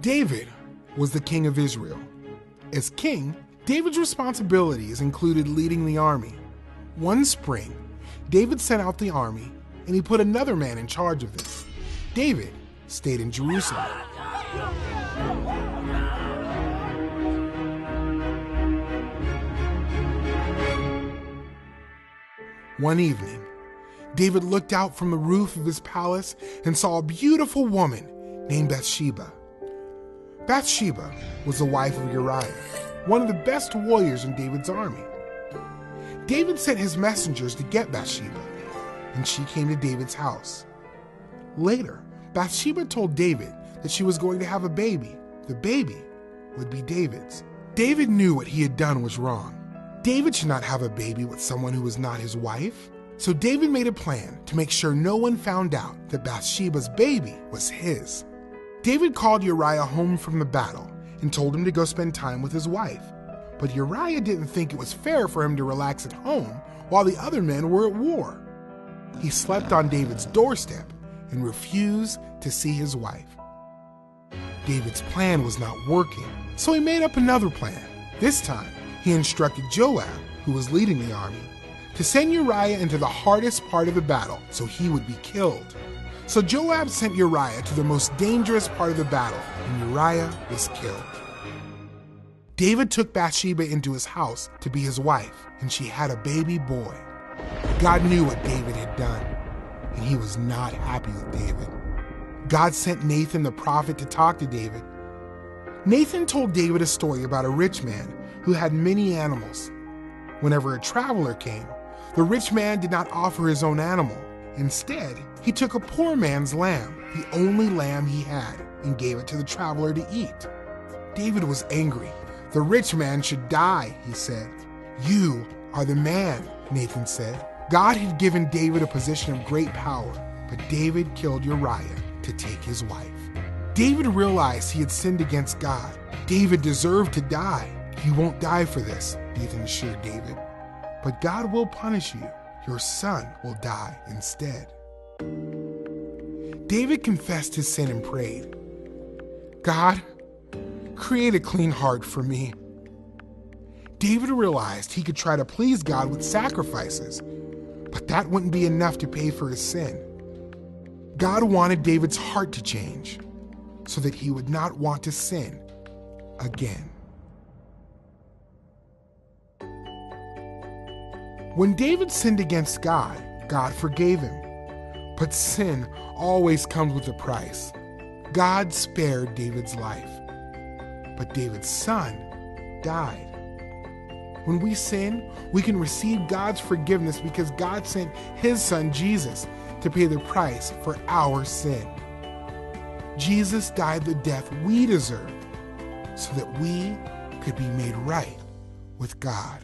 David was the king of Israel. As king, David's responsibilities included leading the army. One spring, David sent out the army, and he put another man in charge of this. David stayed in Jerusalem. One evening, David looked out from the roof of his palace and saw a beautiful woman named Bathsheba. Bathsheba was the wife of Uriah, one of the best warriors in David's army. David sent his messengers to get Bathsheba, and she came to David's house. Later, Bathsheba told David that she was going to have a baby. The baby would be David's. David knew what he had done was wrong. David should not have a baby with someone who was not his wife. So David made a plan to make sure no one found out that Bathsheba's baby was his. David called Uriah home from the battle and told him to go spend time with his wife. But Uriah didn't think it was fair for him to relax at home while the other men were at war. He slept on David's doorstep and refused to see his wife. David's plan was not working, so he made up another plan. This time, he instructed Joab, who was leading the army, to send Uriah into the hardest part of the battle so he would be killed. So Joab sent Uriah to the most dangerous part of the battle, and Uriah was killed. David took Bathsheba into his house to be his wife, and she had a baby boy. God knew what David had done, and he was not happy with David. God sent Nathan the prophet to talk to David. Nathan told David a story about a rich man who had many animals. Whenever a traveler came, the rich man did not offer his own animal. Instead, he took a poor man's lamb, the only lamb he had, and gave it to the traveler to eat. David was angry. The rich man should die, he said. You are the man, Nathan said. God had given David a position of great power, but David killed Uriah to take his wife. David realized he had sinned against God. David deserved to die. You won't die for this, Nathan assured David. But God will punish you. Your son will die instead. David confessed his sin and prayed, God, create a clean heart for me. David realized he could try to please God with sacrifices, but that wouldn't be enough to pay for his sin. God wanted David's heart to change so that he would not want to sin again. When David sinned against God, God forgave him. But sin always comes with a price. God spared David's life, but David's son died. When we sin, we can receive God's forgiveness because God sent his son Jesus to pay the price for our sin. Jesus died the death we deserve so that we could be made right with God.